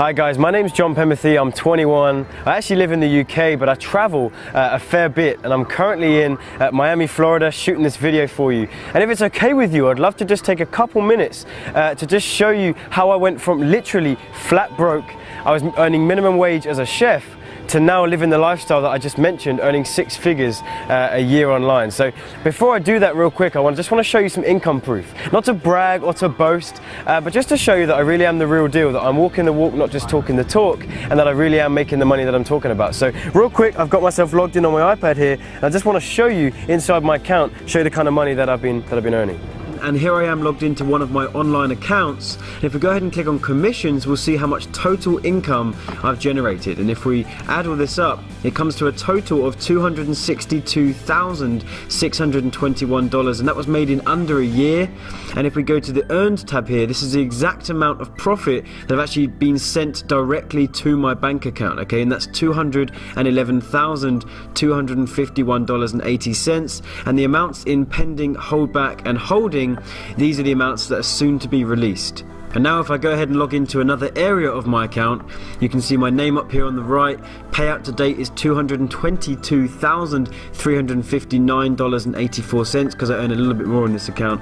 Hi guys, my name's John Pemberthy, I'm 21. I actually live in the UK, but I travel a fair bit, and I'm currently in Miami, Florida, shooting this video for you. And if it's okay with you, I'd love to just take a couple minutes to just show you how I went from literally flat broke, I was earning minimum wage as a chef, to now living the lifestyle that I just mentioned, earning 6 figures a year online. So before I do that real quick, I just want to show you some income proof. Not to brag or to boast, but just to show you that I really am the real deal, that I'm walking the walk, not just talking the talk, and that I really am making the money that I'm talking about. So real quick, I've got myself logged in on my iPad here, and I just want to show you inside my account, show you the kind of money that I've been earning. And here I am logged into one of my online accounts. And if we go ahead and click on commissions, we'll see how much total income I've generated. And if we add all this up, it comes to a total of $262,621, and that was made in under a year. And if we go to the earned tab here, this is the exact amount of profit that have actually been sent directly to my bank account, okay? And that's $211,251.80. And the amounts in pending, holdback and holding, these are the amounts that are soon to be released. And now if I go ahead and log into another area of my account, you can see my name up here on the right. Payout to date is $222,359.84 because I earn a little bit more in this account.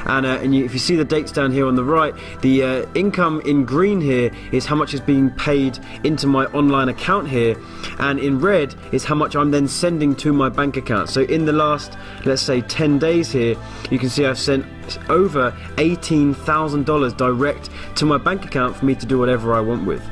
And if you see the dates down here on the right, the income in green here is how much is being paid into my online account here, and in red is how much I'm then sending to my bank account. So in the last, let's say 10 days here, you can see I've sent over $18,000 direct to my bank account for me to do whatever I want with.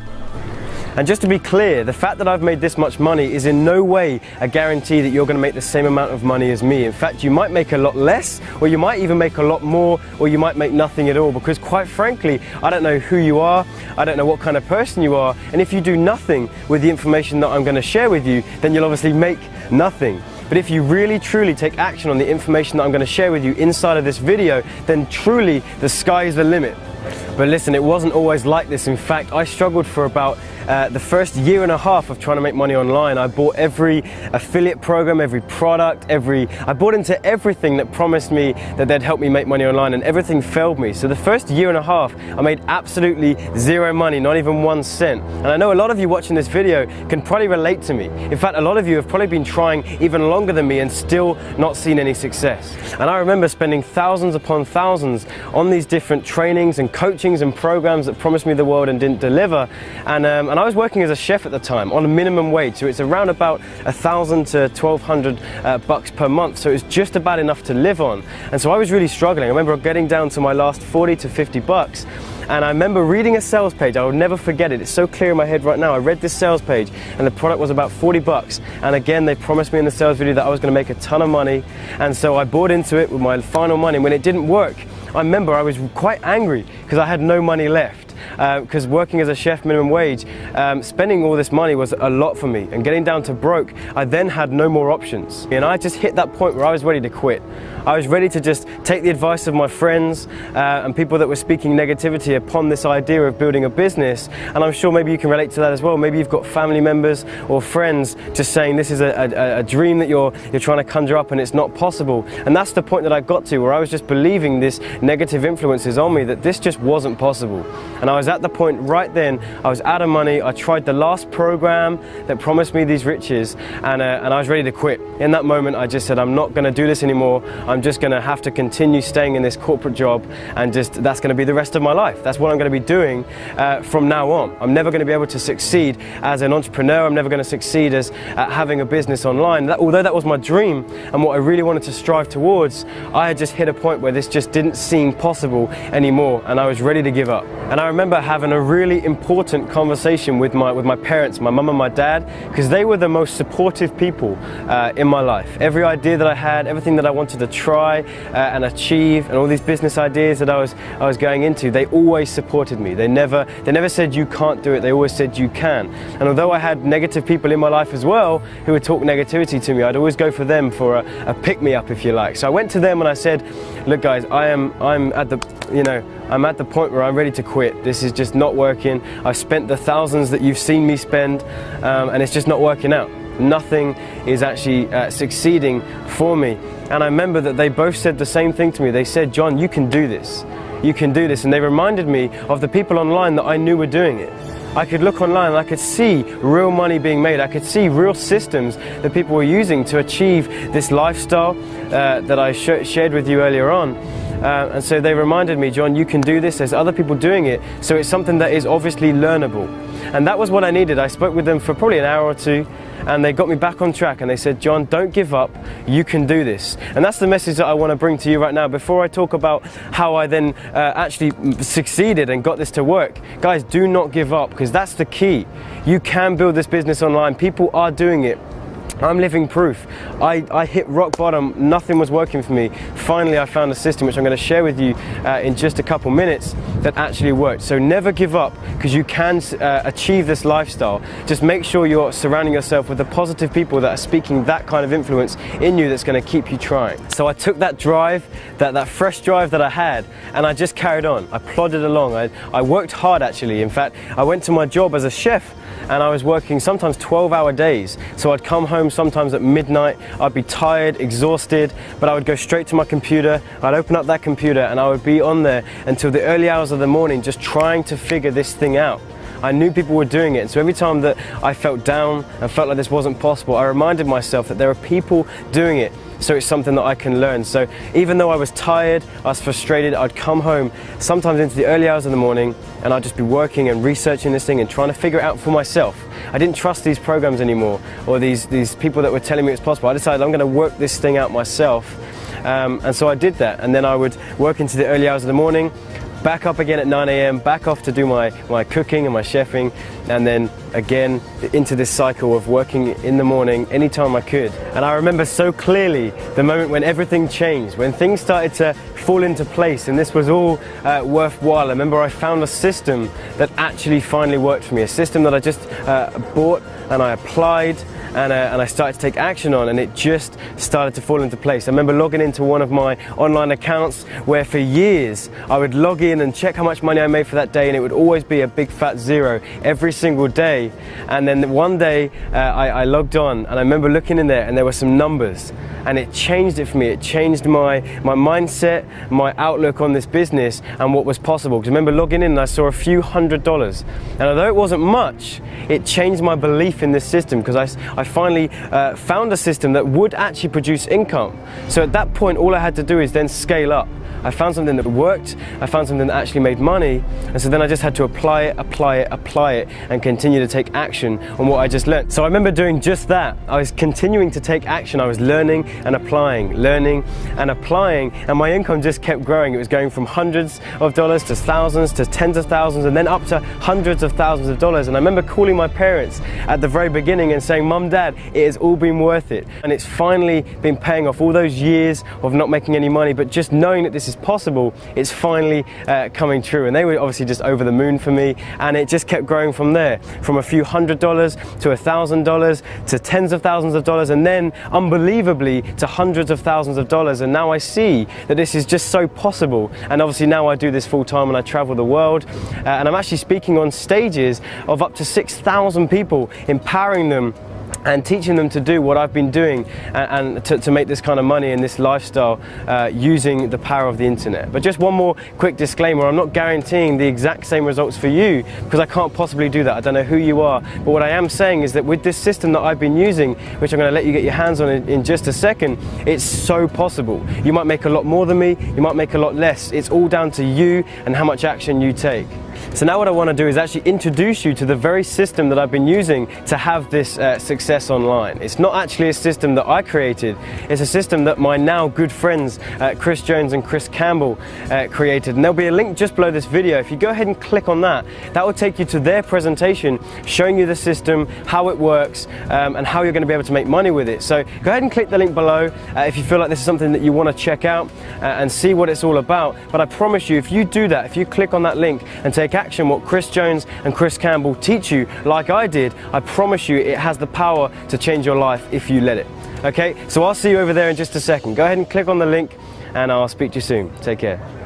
And just to be clear, the fact that I've made this much money is in no way a guarantee that you're going to make the same amount of money as me. In fact, you might make a lot less, or you might even make a lot more, or you might make nothing at all, because quite frankly, I don't know who you are, I don't know what kind of person you are, and if you do nothing with the information that I'm going to share with you, then you'll obviously make nothing. But if you really truly take action on the information that I'm going to share with you inside of this video, then truly the sky is the limit. But listen, it wasn't always like this. In fact, I struggled for about the first year and a half of trying to make money online. I bought every affiliate program, every product, I bought into everything that promised me that they'd help me make money online, and everything failed me. So the first year and a half, I made absolutely zero money, not even 1 cent. And I know a lot of you watching this video can probably relate to me. In fact, a lot of you have probably been trying even longer than me and still not seen any success. And I remember spending thousands upon thousands on these different trainings and coachings and programs that promised me the world and didn't deliver. And I was working as a chef at the time on a minimum wage, so it's around about $1,000 to $1,200 bucks per month, so it was just about enough to live on. And so I was really struggling. I remember getting down to my last 40 to 50 bucks, and I remember reading a sales page. I will never forget it. It's so clear in my head right now. I read this sales page, and the product was about 40 bucks. And again, they promised me in the sales video that I was going to make a ton of money, and so I bought into it with my final money. And when it didn't work, I remember I was quite angry because I had no money left. Because working as a chef minimum wage, spending all this money was a lot for me, and getting down to broke, I then had no more options. And I just hit that point where I was ready to quit. I was ready to just take the advice of my friends and people that were speaking negativity upon this idea of building a business. And I'm sure maybe you can relate to that as well. Maybe you've got family members or friends just saying this is a dream that you're trying to conjure up and it's not possible. And that's the point that I got to, where I was just believing this negative influences on me, that this just wasn't possible. And I was at the point right then, I was out of money. I tried the last program that promised me these riches, and I was ready to quit. In that moment, I just said, I'm not going to do this anymore. I'm just going to have to continue staying in this corporate job, and that's going to be the rest of my life. That's what I'm going to be doing from now on. I'm never going to be able to succeed as an entrepreneur. I'm never going to succeed as having a business online. Although that was my dream and what I really wanted to strive towards, I had just hit a point where this just didn't seem possible anymore, and I was ready to give up. And I remember having a really important conversation with my parents, my mum and my dad, because they were the most supportive people in my life. Every idea that I had, everything that I wanted to try and achieve, and all these business ideas that I was going into, they always supported me. They never said you can't do it. They always said you can. And although I had negative people in my life as well who would talk negativity to me, I'd always go for them for a pick-me-up, if you like. So I went to them and I said, look guys, I'm at the point where I'm ready to quit. This is just not working. I've spent the thousands that you've seen me spend, and it's just not working out. Nothing is actually succeeding for me. And I remember that they both said the same thing to me. They said, John, you can do this. You can do this. And they reminded me of the people online that I knew were doing it. I could look online and I could see real money being made. I could see real systems that people were using to achieve this lifestyle that I shared with you earlier on. And so they reminded me, John, you can do this, there's other people doing it, so it's something that is obviously learnable. And that was what I needed. I spoke with them for probably an hour or two, and they got me back on track, and they said, John, don't give up, you can do this. And that's the message that I want to bring to you right now. Before I talk about how I then actually succeeded and got this to work, guys, do not give up, because that's the key. You can build this business online. People are doing it. I'm living proof. I hit rock bottom, nothing was working for me. Finally, I found a system which I'm going to share with you in just a couple minutes that actually worked. So never give up, because you can achieve this lifestyle. Just make sure you're surrounding yourself with the positive people that are speaking that kind of influence in you that's going to keep you trying. So I took that drive, that fresh drive that I had, and I just carried on. I plodded along. I worked hard, actually. In fact, I went to my job as a chef, and I was working sometimes 12-hour days. So I'd come home sometimes at midnight, I'd be tired, exhausted, but I would go straight to my computer, I'd open up that computer, and I would be on there until the early hours of the morning just trying to figure this thing out. I knew people were doing it, and so every time that I felt down and felt like this wasn't possible, I reminded myself that there are people doing it, so it's something that I can learn. So even though I was tired, I was frustrated, I'd come home sometimes into the early hours of the morning, and I'd just be working and researching this thing and trying to figure it out for myself. I didn't trust these programs anymore, or these people that were telling me it's possible. I decided I'm going to work this thing out myself, and so I did that. And then I would work into the early hours of the morning, back up again at 9 AM, back off to do my cooking and my chefing, and then again into this cycle of working in the morning anytime I could. And I remember so clearly the moment when everything changed, when things started to fall into place, and this was all worthwhile. I remember I found a system that actually finally worked for me, a system that I just bought and I applied, and I started to take action on, and it just started to fall into place. I remember logging into one of my online accounts where for years I would log in and check how much money I made for that day, and it would always be a big fat zero every single day. And then one day I logged on, and I remember looking in there and there were some numbers, and it changed it for me. It changed my mindset, my outlook on this business and what was possible. Because I remember logging in and I saw a few $100s, and although it wasn't much, it changed my belief in this system, because I finally found a system that would actually produce income. So at that point, all I had to do is then scale up. I found something that worked, I found something that actually made money, and so then I just had to apply it, and continue to take action on what I just learned. So I remember doing just that. I was continuing to take action. I was learning and applying, and my income just kept growing. It was going from hundreds of dollars to thousands to tens of thousands, and then up to hundreds of thousands of dollars. And I remember calling my parents at the very beginning and saying, Mum, Dad, it has all been worth it. And it's finally been paying off all those years of not making any money, but just knowing that this is possible, it's finally coming true. And they were obviously just over the moon for me, and it just kept growing from there, from a few $100 to $1,000 to tens of thousands of dollars, and then unbelievably to hundreds of thousands of dollars. And now I see that this is just so possible, and obviously now I do this full time and I travel the world, and I'm actually speaking on stages of up to 6,000 people, empowering them and teaching them to do what I've been doing, and to make this kind of money and this lifestyle using the power of the internet. But just one more quick disclaimer: I'm not guaranteeing the exact same results for you, because I can't possibly do that. I don't know who you are, but what I am saying is that with this system that I've been using, which I'm going to let you get your hands on in just a second, it's so possible. You might make a lot more than me, you might make a lot less. It's all down to you and how much action you take. So now what I want to do is actually introduce you to the very system that I've been using to have this success online. It's not actually a system that I created, it's a system that my now good friends Chris Jones and Chris Campbell created, and there'll be a link just below this video. If you go ahead and click on that, that will take you to their presentation showing you the system, how it works, and how you're going to be able to make money with it. So go ahead and click the link below if you feel like this is something that you want to check out and see what it's all about. But I promise you, if you do that, if you click on that link and take action what Chris Jones and Chris Campbell teach you, like I did, I promise you it has the power to change your life if you let it. Okay, so I'll see you over there in just a second. Go ahead and click on the link, and I'll speak to you soon. Take care.